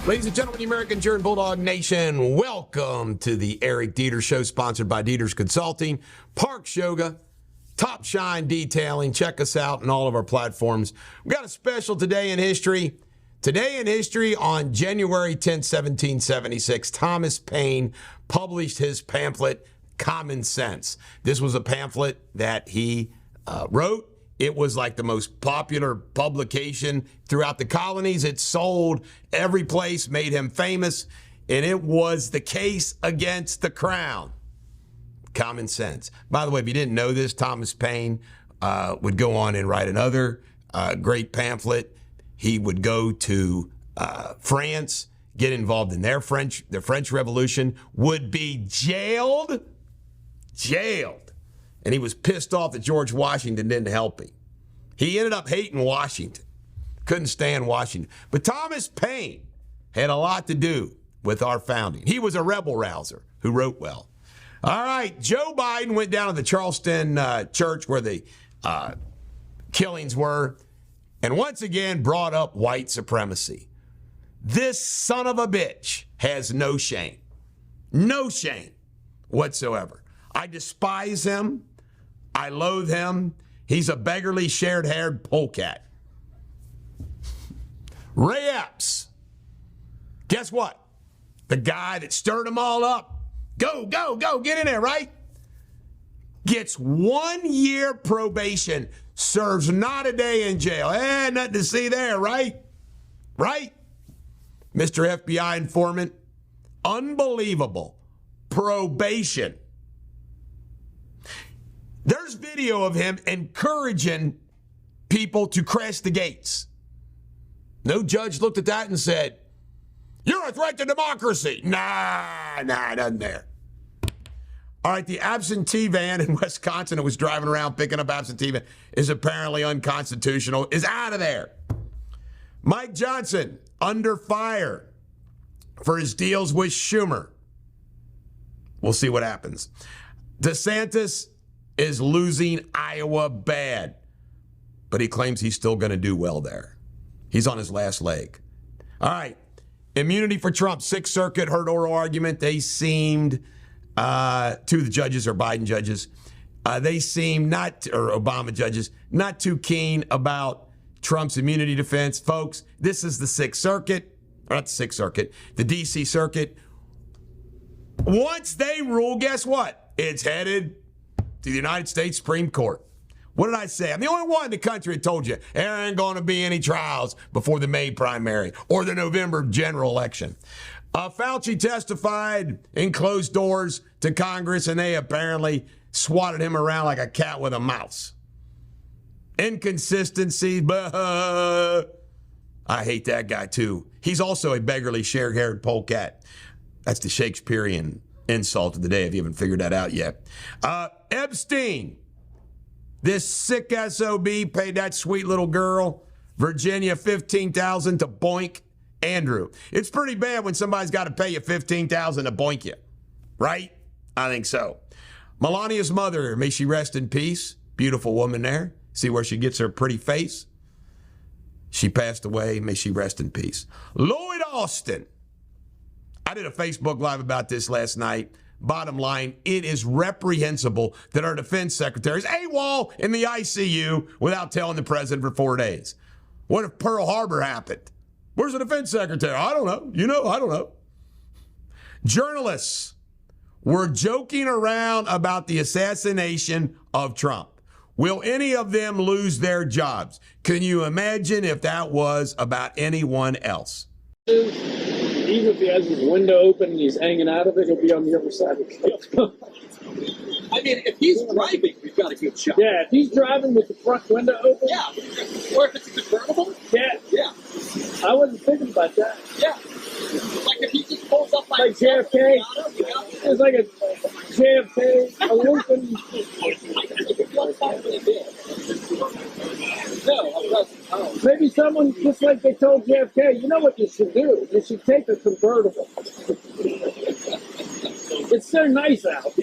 Ladies and gentlemen, the American German Bulldog Nation, welcome to the Eric Deters Show, sponsored by Deters Consulting, Parks Yoga, Top Shine Detailing. Check us out on all of our platforms. We've got a special today in history. Today in history, on January 10, 1776, Thomas Paine published his pamphlet, Common Sense. This was a pamphlet that he wrote. It was like the most popular publication throughout the colonies. It sold every place, made him famous, and it was the case against the crown. Common Sense. By the way, if you didn't know this, Thomas Paine would go on and write another great pamphlet. He would go to France, get involved in the French Revolution, would be jailed. And he was pissed off that George Washington didn't help him. He ended up hating Washington. Couldn't stand Washington. But Thomas Paine had a lot to do with our founding. He was a rebel rouser who wrote well. All right, Joe Biden went down to the Charleston church where the killings were, and once again brought up white supremacy. This son of a bitch has no shame. No shame whatsoever. I despise him. I loathe him. He's a beggarly, shared-haired polecat. Ray Epps. Guess what? The guy that stirred them all up. Go, get in there, right? Gets 1 year probation. Serves not a day in jail. Nothing to see there, right? Right? Mr. FBI informant. Unbelievable. Probation. There's video of him encouraging people to crash the gates. No judge looked at that and said, "You're a threat to democracy." Nah, nothing there. All right, the absentee van in Wisconsin that was driving around picking up absentee van is apparently unconstitutional, is out of there. Mike Johnson under fire for his deals with Schumer. We'll see what happens. DeSantis is losing Iowa bad, but he claims he's still going to do well there. He's on his last leg. All right, immunity for Trump. Sixth Circuit heard oral argument. They seemed, to the judges or Biden judges, they seemed not, or Obama judges, not too keen about Trump's immunity defense. Folks, this is the Sixth Circuit, or not the Sixth Circuit, the D.C. Circuit. Once they rule, guess what? It's headed to the United States Supreme Court. What did I say? I'm the only one in the country that told you there ain't going to be any trials before the May primary or the November general election. Fauci testified in closed doors to Congress, and they apparently swatted him around like a cat with a mouse. Inconsistencies, but I hate that guy too. He's also a beggarly, shared-haired polecat. That's the Shakespearean insult of the day, if you haven't figured that out yet. Epstein, this sick SOB, paid that sweet little girl, Virginia, $15,000 to boink Andrew. It's pretty bad when somebody's got to pay you $15,000 to boink you, right? I think so. Melania's mother, may she rest in peace. Beautiful woman there. See where she gets her pretty face? She passed away. May she rest in peace. Lloyd Austin. I did a Facebook Live about this last night. Bottom line, it is reprehensible that our defense secretary is AWOL in the ICU without telling the president for 4 days. What if Pearl Harbor happened? Where's the defense secretary? I don't know. I don't know. Journalists were joking around about the assassination of Trump. Will any of them lose their jobs? Can you imagine if that was about anyone else? Even if he has his window open and he's hanging out of it, he'll be on the other side of the cliff. I mean, if he's driving, we've got a good shot. Yeah, if he's driving with the front window open. Yeah. Or if it's a convertible. Yeah. Yeah. I wasn't thinking about that. Yeah. Like if he just pulls up like JFK. It's like a JFK, a Lincoln. Maybe someone, just like they told JFK, you know what you should do? You should take a convertible. It's so nice out.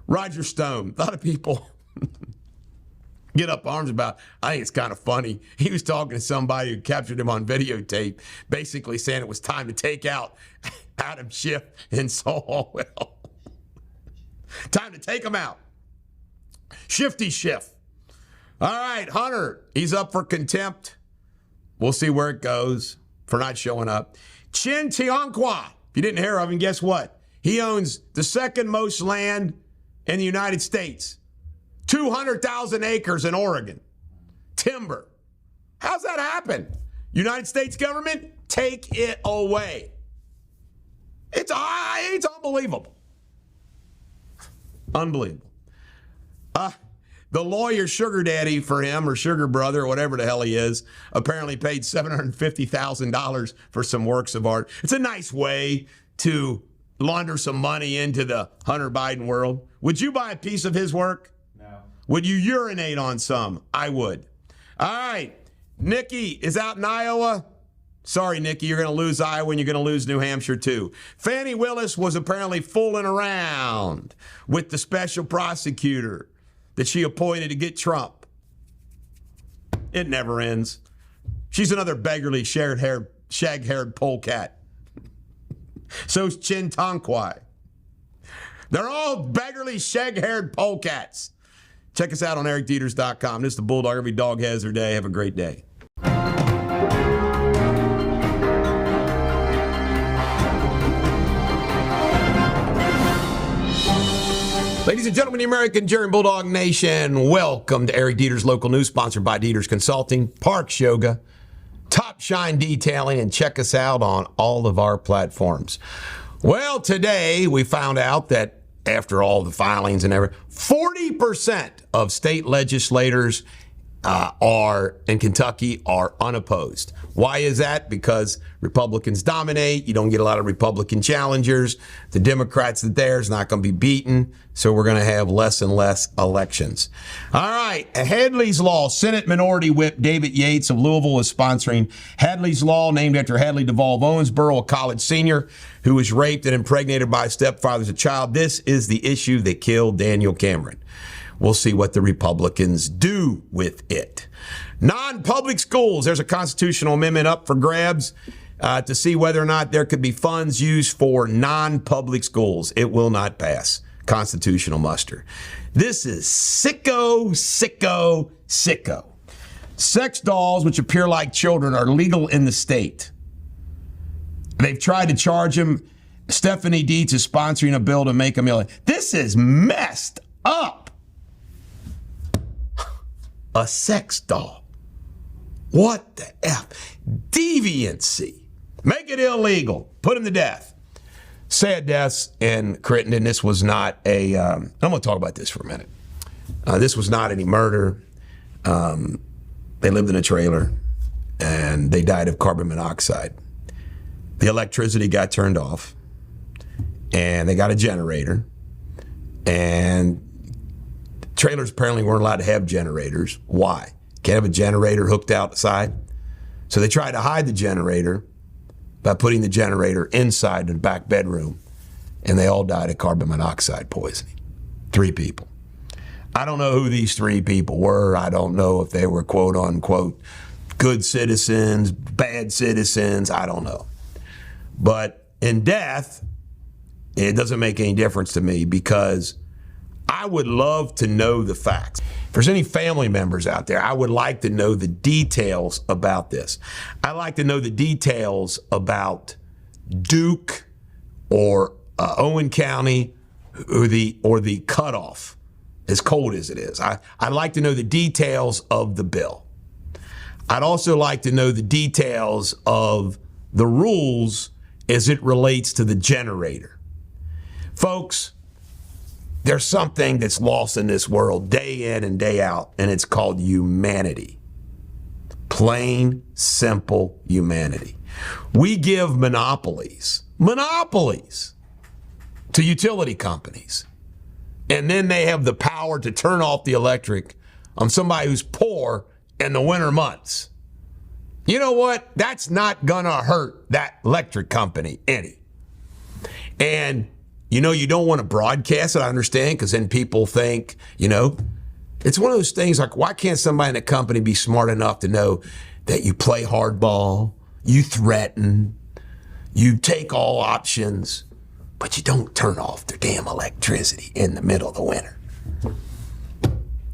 Roger Stone. A lot of people get up arms about. I think it's kind of funny. He was talking to somebody who captured him on videotape, basically saying it was time to take out Adam Schiff and Saul Hallwell. Time to take him out. Shifty Schiff. All right, Hunter, he's up for contempt. We'll see where it goes for not showing up. Chin Tianqua, if you didn't hear of him, guess what? He owns the second most land in the United States. 200,000 acres in Oregon. Timber. How's that happen? United States government, take it away. It's unbelievable. Unbelievable. The lawyer sugar daddy for him, or sugar brother, or whatever the hell he is, apparently paid $750,000 for some works of art. It's a nice way to launder some money into the Hunter Biden world. Would you buy a piece of his work? No. Would you urinate on some? I would. All right. Nikki is out in Iowa. Sorry, Nikki, you're going to lose Iowa and you're going to lose New Hampshire, too. Fannie Willis was apparently fooling around with the special prosecutor that she appointed to get Trump. It never ends. She's another beggarly shag-haired polecat. So's Chin Tonkwai. They're all beggarly shag-haired polecats. Check us out on ericdeters.com. This is the Bulldog. Every dog has their day. Have a great day. Ladies and gentlemen, the American Jerry Bulldog Nation, welcome to Eric Deters Local News, sponsored by Deters Consulting, Parks Yoga, Top Shine Detailing, and check us out on all of our platforms. Well, today we found out that after all the filings and everything, 40% of state legislators in Kentucky are unopposed. Why is that? Because Republicans dominate. You don't get a lot of Republican challengers. The Democrats there is not going to be beaten, so we're going to have less and less elections. All right, Hadley's Law. Senate Minority Whip David Yates of Louisville is sponsoring Hadley's Law, named after Hadley Duvall of Owensboro, a college senior who was raped and impregnated by his stepfather as a child. This is the issue that killed Daniel Cameron. We'll see what the Republicans do with it. Non-public schools. There's a constitutional amendment up for grabs to see whether or not there could be funds used for non-public schools. It will not pass constitutional muster. This is sicko, sicko, sicko. Sex dolls, which appear like children, are legal in the state. They've tried to charge him. Stephanie Dietz is sponsoring a bill to make them illegal. This is messed up. A sex doll. What the F? Deviancy. Make it illegal. Put him to death. Sad deaths in Crittenden. This was not a, I'm going to talk about this for a minute. This was not any murder. They lived in a trailer and they died of carbon monoxide. The electricity got turned off and they got a generator, and trailers apparently weren't allowed to have generators. Why? Can't have a generator hooked outside. So they tried to hide the generator by putting the generator inside the back bedroom, and they all died of carbon monoxide poisoning. 3 people. I don't know who these 3 people were. I don't know if they were quote unquote good citizens, bad citizens. I don't know. But in death, it doesn't make any difference to me, because I would love to know the facts. If there's any family members out there, I would like to know the details about this. I'd like to know the details about Duke or Owen County or the cutoff, as cold as it is. I'd like to know the details of the bill. I'd also like to know the details of the rules as it relates to the generator. Folks, there's something that's lost in this world day in and day out, and it's called humanity. Plain, simple humanity. We give monopolies to utility companies, and then they have the power to turn off the electric on somebody who's poor in the winter months. You know what? That's not gonna hurt that electric company any. And you know, you don't want to broadcast it, I understand, because then people think, it's It's one of those things like, why can't somebody in a company be smart enough to know that you play hardball, you threaten, you take all options, but you don't turn off the damn electricity in the middle of the winter?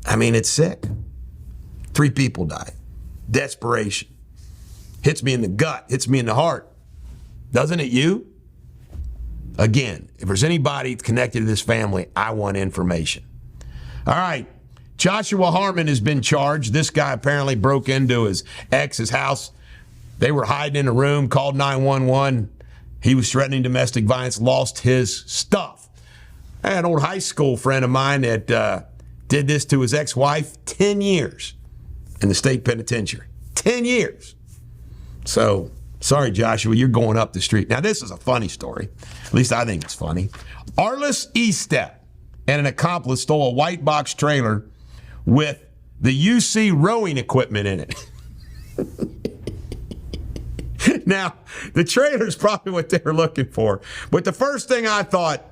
I mean, it's sick. 3 people died. Desperation. Hits me in the gut, hits me in the heart. Doesn't it you? Again, if there's anybody connected to this family, I want information. All right. Joshua Harmon has been charged. This guy apparently broke into his ex's house. They were hiding in a room, called 911. He was threatening domestic violence, lost his stuff. I had an old high school friend of mine that did this to his ex-wife. 10 years in the state penitentiary. 10 years. So, sorry, Joshua, you're going up the street. Now, this is a funny story. At least I think it's funny. Arliss Estep and an accomplice stole a white box trailer with the UC rowing equipment in it. Now, the trailer's probably what they were looking for. But the first thing I thought,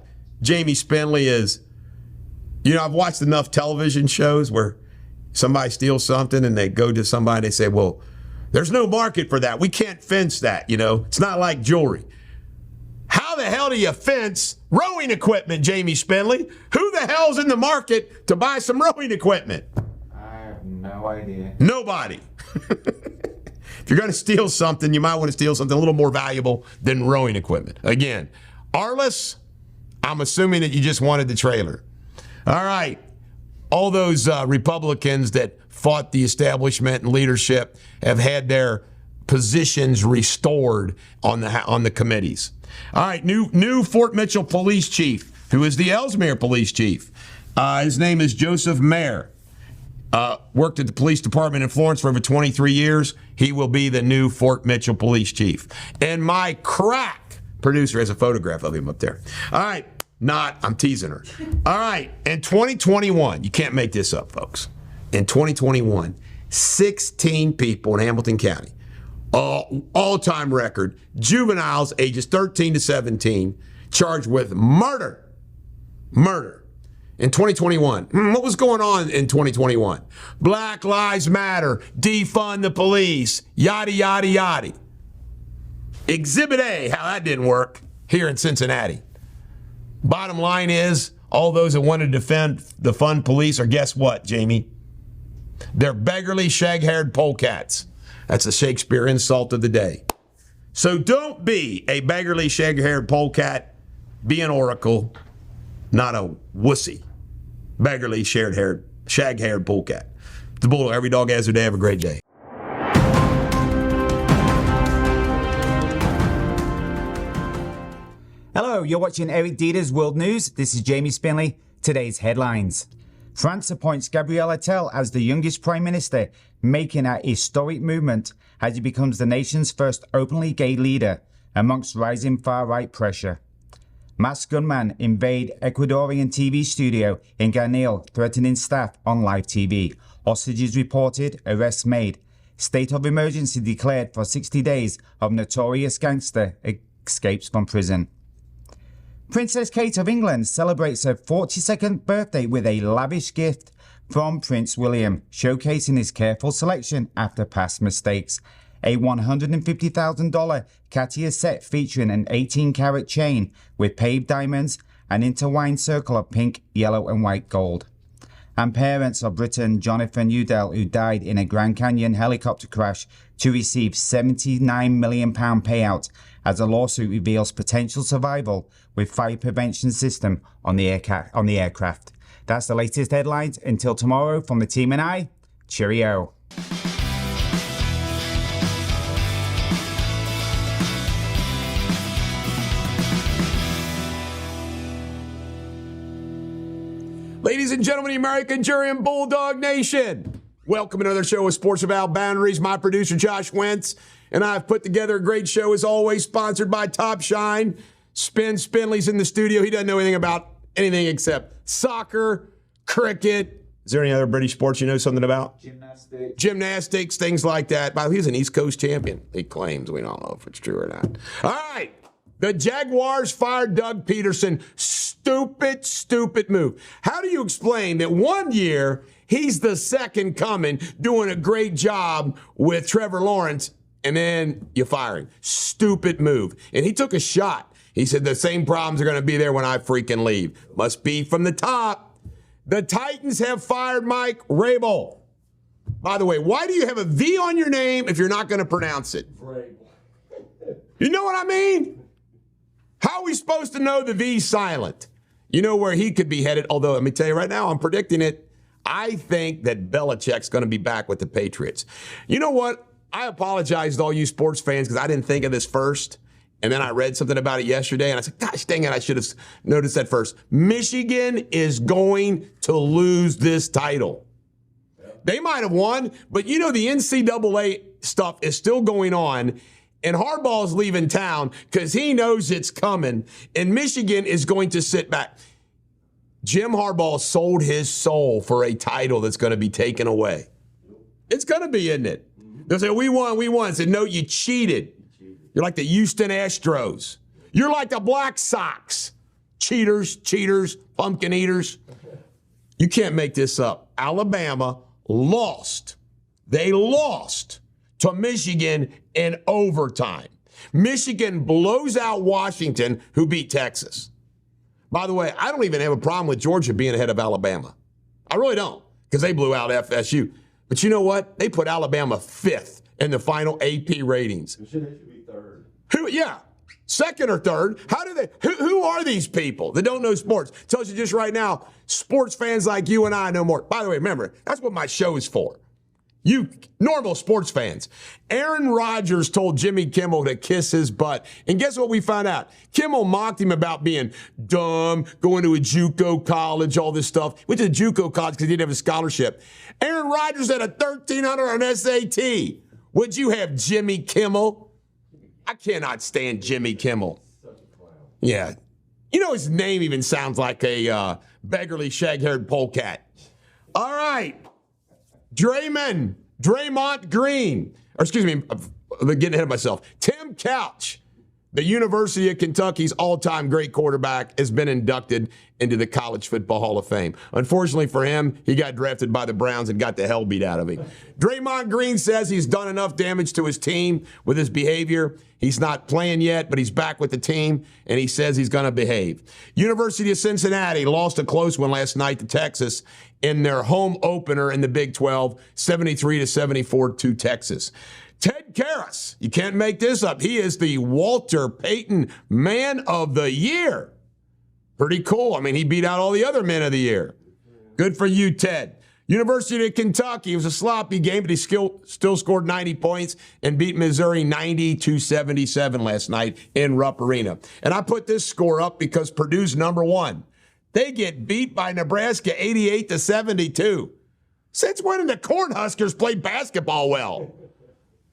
Jamie Spindley, is, you know, I've watched enough television shows where somebody steals something and they go to somebody and they say, well, there's no market for that. We can't fence that, you know. It's not like jewelry. How the hell do you fence rowing equipment, Jamie Spindley? Who the hell's in the market to buy some rowing equipment? I have no idea. Nobody. If you're going to steal something, you might want to steal something a little more valuable than rowing equipment. Again, Arliss, I'm assuming that you just wanted the trailer. All right. All those Republicans that fought the establishment and leadership have had their positions restored on the committees. All right, new Fort Mitchell police chief, who is the Ellesmere police chief. His name is Joseph Mayer. Worked at the police department in Florence for over 23 years. He will be the new Fort Mitchell police chief. And my crack producer has a photograph of him up there. All right. I'm teasing her. All right, in 2021, you can't make this up, folks. In 2021, 16 people in Hamilton County, all-time record, juveniles ages 13 to 17, charged with murder. Murder. In 2021, what was going on in 2021? Black Lives Matter, defund the police, yada, yada, yada. Exhibit A, how that didn't work here in Cincinnati. Bottom line is, all those that want to defend the fun police are, guess what, Jamie? They're beggarly, shag-haired polecats. That's a Shakespeare insult of the day. So don't be a beggarly, shag-haired polecat. Be an oracle, not a wussy. Beggarly, shag-haired polecat. The Bulldog, every dog has their day. Have a great day. Hello, you're watching Eric Deters World News. This is Jamie Spindley. Today's headlines. France appoints Gabriel Attal as the youngest prime minister, making a historic movement as he becomes the nation's first openly gay leader amongst rising far-right pressure. Masked gunman invade Ecuadorian TV studio in Ganil, threatening staff on live TV. Hostages reported, arrests made. State of emergency declared for 60 days of notorious gangster escapes from prison. Princess Kate of England celebrates her 42nd birthday with a lavish gift from Prince William, showcasing his careful selection after past mistakes. A $150,000 Cartier set featuring an 18-carat chain with paved diamonds, an intertwined circle of pink, yellow and white gold. And parents of Briton Jonathan Udell, who died in a Grand Canyon helicopter crash, to receive £79 million payout as a lawsuit reveals potential survival with fire prevention system on the aircraft. That's the latest headlines. Until tomorrow, from the team and I, cheerio. Ladies and gentlemen, the American jury and Bulldog Nation, welcome to another show of Sports Without Boundaries. My producer, Josh Wentz, and I've put together a great show, as always, sponsored by Top Shine. Spindley's in the studio. He doesn't know anything about anything except soccer, cricket. Is there any other British sports you know something about? Gymnastics, things like that. By the way, he's an East Coast champion, he claims. We don't know if it's true or not. All right. The Jaguars fired Doug Peterson. Stupid move. How do you explain that one year he's the second coming, doing a great job with Trevor Lawrence, and then you fire him. Stupid move. And he took a shot. He said the same problems are going to be there when I freaking leave. Must be from the top. The Titans have fired Mike Vrabel. By the way, why do you have a V on your name if you're not going to pronounce it? You know what I mean? How are we supposed to know the V's silent? You know where he could be headed, although let me tell you right now, I'm predicting it. I think that Belichick's going to be back with the Patriots. You know what? I apologize to all you sports fans because I didn't think of this first. And then I read something about it yesterday, and I said, gosh, dang it, I should have noticed that first. Michigan is going to lose this title. They might have won, but you know the NCAA stuff is still going on, and Harbaugh's leaving town because he knows it's coming, and Michigan is going to sit back. Jim Harbaugh sold his soul for a title that's going to be taken away. It's going to be, isn't it? They'll say, we won. I said, no, you cheated. You're like the Houston Astros. You're like the Black Sox. Cheaters, pumpkin eaters. You can't make this up. Alabama lost. They lost to Michigan in overtime. Michigan blows out Washington, who beat Texas. By the way, I don't even have a problem with Georgia being ahead of Alabama. I really don't, because they blew out FSU. But you know what? They put Alabama 5th in the final AP ratings. They should be 3rd. Who? Yeah. 2nd or 3rd. How do they? Who are these people that don't know sports? Tells you just right now, sports fans like you and I know more. By the way, remember, that's what my show is for. You normal sports fans. Aaron Rodgers told Jimmy Kimmel to kiss his butt. And guess what we found out? Kimmel mocked him about being dumb, going to a JUCO college, all this stuff. Went to a JUCO college because he didn't have a scholarship. Aaron Rodgers had a 1,300 on SAT. Would you have Jimmy Kimmel? I cannot stand Jimmy Kimmel. Yeah. You know his name even sounds like a beggarly shag-haired polecat. All right. Draymond Green, or excuse me, I'm getting ahead of myself. Tim Couch, the University of Kentucky's all-time great quarterback, has been inducted into the College Football Hall of Fame. Unfortunately for him, he got drafted by the Browns and got the hell beat out of him. Draymond Green says he's done enough damage to his team with his behavior. He's not playing yet, but he's back with the team, and he says he's going to behave. University of Cincinnati lost a close one last night to Texas in their home opener in the Big 12, 73-74 to Texas. Ted Karras, you can't make this up. He is the Walter Payton Man of the Year. Pretty cool. I mean, he beat out all the other Men of the Year. Good for you, Ted. University of Kentucky, it was a sloppy game, but he still scored 90 points and beat Missouri 90-77 last night in Rupp Arena. And I put this score up because Purdue's number 1. They get beat by Nebraska 88-72. Since when did the Cornhuskers play basketball well?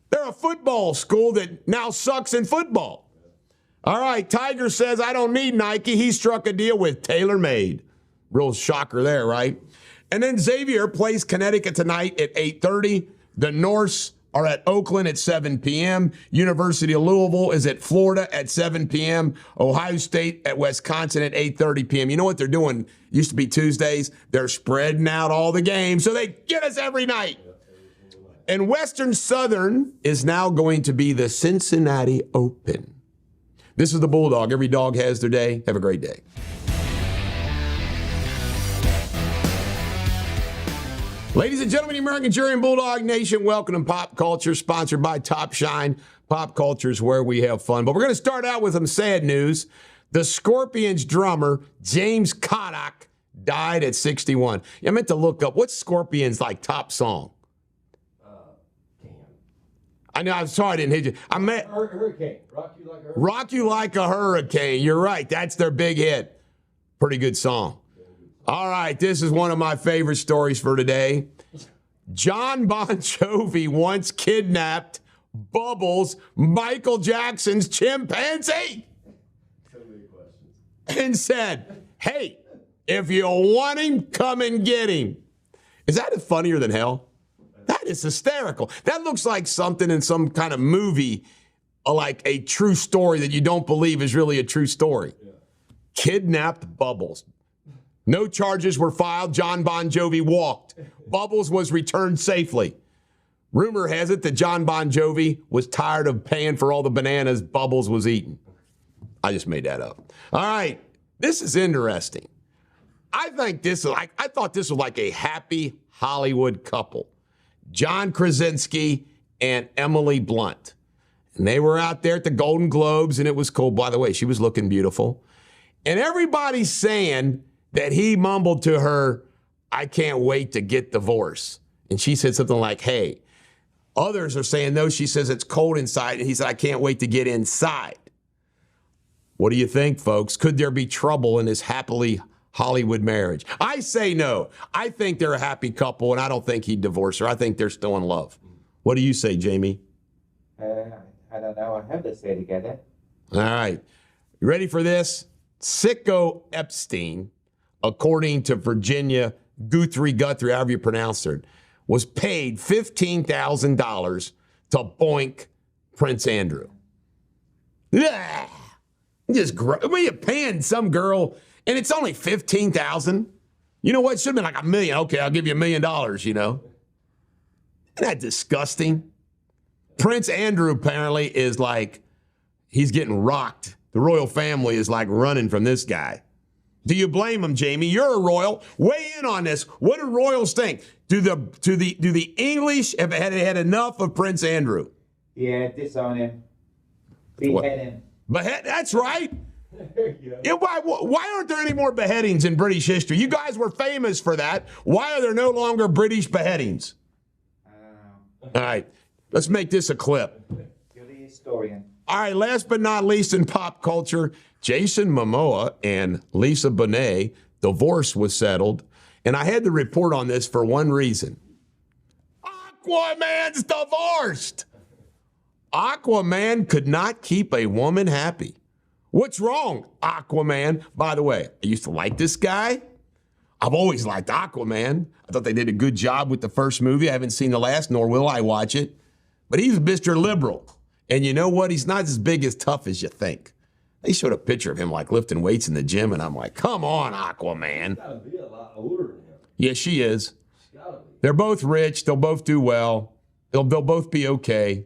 They're a football school that now sucks in football. All right, Tiger says, I don't need Nike. He struck a deal with TaylorMade. Real shocker there, right? And then Xavier plays Connecticut tonight at 8:30. The Norse are at Oakland at 7 p.m. University of Louisville is at Florida at 7 p.m. Ohio State at Wisconsin at 8:30 p.m. You know what they're doing? Used to be Tuesdays. They're spreading out all the games so they get us every night. And Western Southern is now going to be the Cincinnati Open. This is the Bulldog. Every dog has their day. Have a great day. Ladies and gentlemen, the American Jury and Bulldog Nation, welcome to Pop Culture, sponsored by Top Shine. Pop Culture is where we have fun. But we're going to start out with some sad news. The Scorpions drummer, James Kodak, died at 61. I meant to look up, what's Scorpions' top song? I know, I'm sorry I didn't hit you. I meant Hurricane. Rock You Like a Hurricane. Rock You Like a Hurricane. You're right. That's their big hit. Pretty good song. All right, this is one of my favorite stories for today. John Bon Jovi once kidnapped Bubbles, Michael Jackson's chimpanzee, and said, hey, if you want him, come and get him. Is that funnier than hell? That is hysterical. That looks like something in some kind of movie, like a true story that you don't believe is really a true story. Yeah. Kidnapped Bubbles. No charges were filed. John Bon Jovi walked. Bubbles was returned safely. Rumor has it that John Bon Jovi was tired of paying for all the bananas Bubbles was eating. I just made that up. All right, this is interesting. I thought this was like a happy Hollywood couple. John Krasinski and Emily Blunt. And they were out there at the Golden Globes, and it was cool. By the way, she was looking beautiful. And everybody's saying that he mumbled to her, "I can't wait to get divorced." And she said something like, "Hey." Others are saying, no, she says it's cold inside. And he said, "I can't wait to get inside." What do you think, folks? Could there be trouble in this happily Hollywood marriage? I say no. I think they're a happy couple, and I don't think he'd divorce her. I think they're still in love. What do you say, Jamie? I don't know. I hope they stay together. All right. You ready for this? Sicko Epstein, according to Virginia Guthrie, however you pronounce it, was paid $15,000 to boink Prince Andrew. Yeah. You're paying some girl, and it's only $15,000. You know what? It should have been like $1 million. Okay, I'll give you $1 million, you know. Isn't that disgusting? Prince Andrew apparently is like, he's getting rocked. The royal family is like running from this guy. Do you blame him, Jamie? You're a royal. Weigh in on this. What do royals think? Do the English have had enough of Prince Andrew? Yeah, disown him. Behead him. That's right. Yeah, why aren't there any more beheadings in British history? You guys were famous for that. Why are there no longer British beheadings? All right, let's make this a clip. You're the historian. All right, last but not least in pop culture, Jason Momoa and Lisa Bonet, divorce was settled. And I had to report on this for one reason. Aquaman's divorced. Aquaman could not keep a woman happy. What's wrong, Aquaman? By the way, I used to like this guy. I've always liked Aquaman. I thought they did a good job with the first movie. I haven't seen the last, nor will I watch it. But he's Mr. Liberal. And you know what? He's not as big as tough as you think. They showed a picture of him like lifting weights in the gym, and I'm like, come on, Aquaman. She's gotta be a lot older than him. Yeah, she is. She's gotta be. They're both rich. They'll both do well. They'll both be okay.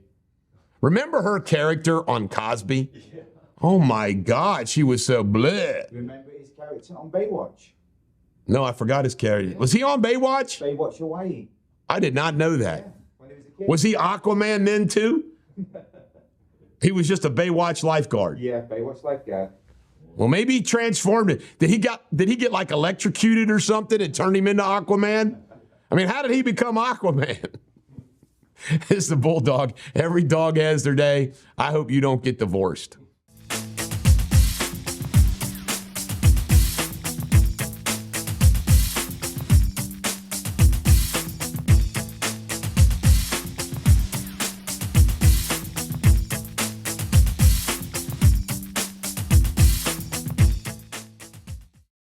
Remember her character on Cosby? Yeah. Oh, my God. She was so bleh. Remember his character on Baywatch? No, I forgot his character. Was he on Baywatch? Baywatch Hawaii. I did not know that. Yeah, when he was a kid. Was he Aquaman then, too? He was just a Baywatch lifeguard. Yeah, Baywatch lifeguard. Well, maybe he transformed it. Did he get like electrocuted or something and turned him into Aquaman? I mean, how did he become Aquaman? It's the Bulldog. Every dog has their day. I hope you don't get divorced.